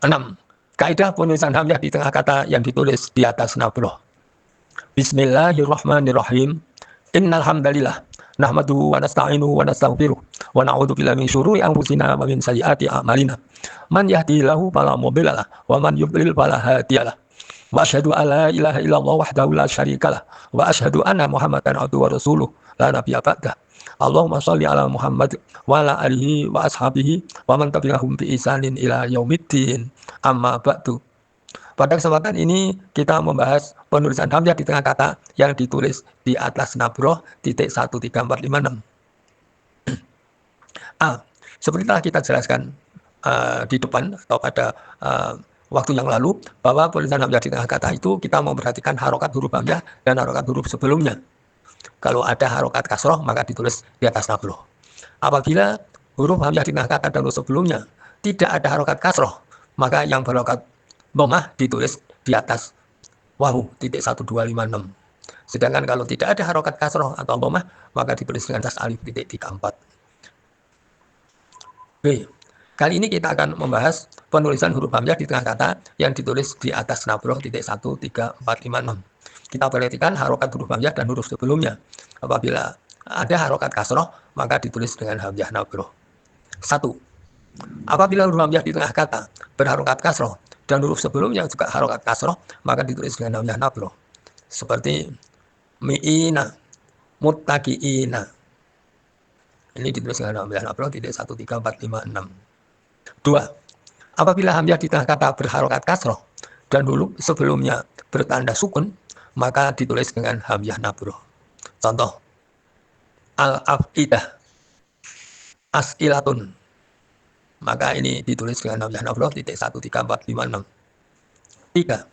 6. Kaidah penulisan hamzah di tengah kata yang ditulis di atas nabroh. Bismillahirrahmanirrahim. Innal hamdalillah nahmaduhu wa nasta'inuhu wa nastaghfiruh wa na'udzu billahi min syururi anfusina wa min sayyiati a'malina. Man yahdihillahu fala mudhillalah wa man yudlil fala hadiyalah. Wa asyhadu an la ilaha illallah wahdahu la syarikalah wa asyhadu anna Muhammadan abduhu wa rasuluh la nabiyya ba'dah. Allahumma shalli ala Muhammad wa ala alihi wa ashabihi wa man tabi'ahum bi ihsanin ila yaumiddin. Amma ba'du. Pada kesempatan ini kita membahas penulisan hamzah di tengah kata yang ditulis di atas nabroh titik 13456. A. Seperti telah kita jelaskan di depan atau pada waktu yang lalu, bahwa penulisan hamzah di tengah kata itu kita memperhatikan harokat huruf hamzah dan harokat huruf sebelumnya. Kalau ada harokat kasroh maka ditulis di atas nabroh. Apabila huruf hamzah di tengah kata dan huruf sebelumnya tidak ada harokat kasroh, maka yang berharokat dhammah ditulis di atas wawu titik 1256. Sedangkan kalau tidak ada harokat kasroh atau dhammah maka ditulis dengan tas alif titik 34. B. Kali ini kita akan membahas penulisan huruf hamzah di tengah kata yang ditulis di atas nabroh titik 13456. Kita perhatikan harokat huruf hamzah dan huruf sebelumnya. Apabila ada harokat kasroh maka ditulis dengan hamzah nabroh. 1. Apabila huruf hamzah di tengah kata berharokat kasroh dan huruf sebelumnya juga harokat kasroh maka ditulis dengan hamzah nabroh. Seperti mi'ina, muttaqiina. Ini ditulis dengan hamzah nabroh titik 13456. 2. Apabila hamzah di tengah kata berharokat kasroh dan huruf sebelumnya bertanda sukun maka ditulis dengan hamzah nabroh. Contoh: al-afidah, as'ilatun. Maka ini ditulis dengan hamzah nabroh titik 13456. 3.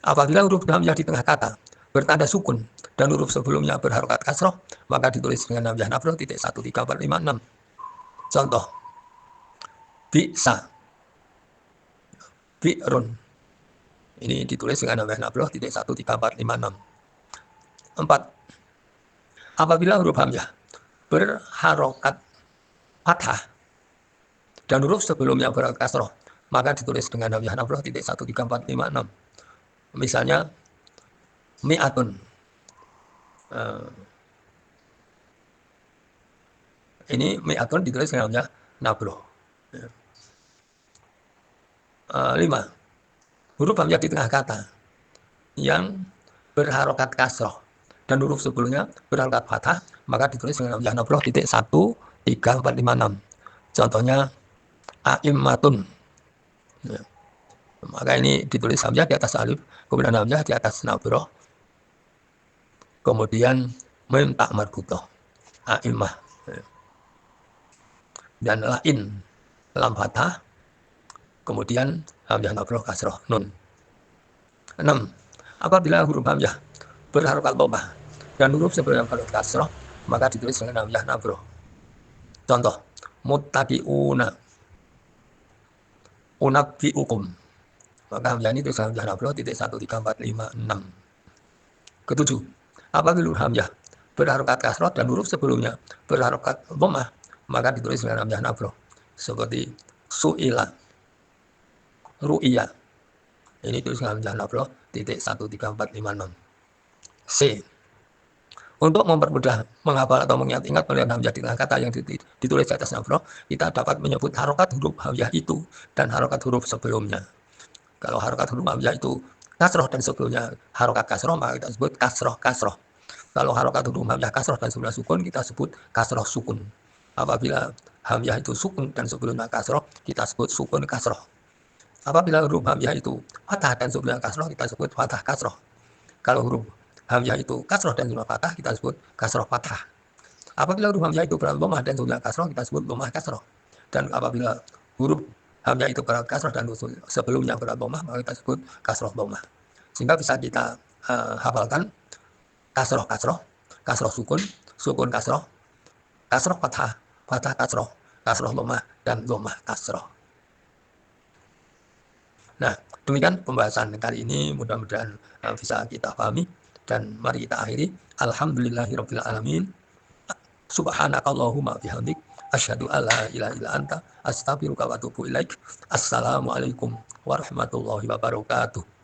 Apabila huruf hamzah di tengah kata bertanda sukun dan huruf sebelumnya berharokat kasroh maka ditulis dengan hamzah nabroh titik 13456. Contoh: bi'sa, bi'run. Ini ditulis dengan hamzah nabroh titik 13456. 4. Apabila huruf hamzah berharokat fathah dan huruf sebelumnya berharokat kasroh maka ditulis dengan hamzah nabroh titik 13456. Misalnya mi'atun. Ini mi'atun ditulis dengan hamzah nabroh. 5. Huruf hamzah di tengah kata yang berharokat kasroh dan huruf sebelumnya berharokat fathah maka ditulis dengan hamzah nabroh titik 13456. Contohnya a'immatun. Maka ini ditulis hamzah di atas alif, kemudian hamzah di atas nabroh, kemudian mim tak marbutoh, a'immah, dan lain lam fathah, kemudian hamzah nabroh kasroh nun. 6. Apabila huruf hamzah berharokat dhammah dan huruf sebelumnya berharokat kasroh maka ditulis dengan hamzah nabroh. Contoh: muttaqiuna, unabbiukum. Maka hamzah ini itu hamzah nabroh titik 13456. 7. Apabila huruf hamzah berharokat kasroh dan huruf sebelumnya berharokat dhammah maka ditulis dengan hamzah nabroh. Seperti su'ila, ru'iyah. Ini tulis dengan hamzah nabroh titik 13456. C. Untuk mempermudah menghafal atau mengingat-ingat penulisan hamzah di tengah kata yang ditulis di atas nabroh, kita dapat menyebut harokat huruf hamzah itu dan harokat huruf sebelumnya. Kalau harokat huruf hamzah itu kasroh dan sebelumnya harokat kasroh maka kita sebut kasroh. Kalau harokat huruf hamzah kasroh dan sebelumnya sukun kita sebut kasroh sukun. Apabila hamzah itu sukun dan sebelumnya kasroh kita sebut sukun kasroh. Apabila huruf hamzah itu fathah dan sebelumnya kasroh kita sebut fathah kasroh. Kalau huruf hamzah itu kasroh dan sebelumnya fathah kita sebut kasroh fathah. Apabila huruf hamzah itu berdhammah dan sebelumnya kasroh kita sebut dhammah kasroh. Dan apabila huruf hamzah itu berat kasroh dan sebelumnya berat dhammah maka kita sebut kasroh dhammah. Sehingga bisa kita hafalkan kasroh sukun, sukun kasroh fathah, fathah kasroh dhammah dan dhammah kasroh. Nah, demikian pembahasan kali ini, mudah-mudahan bisa kita pahami dan mari kita akhiri. Alhamdulillahirabbil alamin. Subhanakallahumma bihamdik asyhadu alla ilaha illa anta astaghfiruka wa atubu ilaik. Assalamualaikum warahmatullahi wabarakatuh.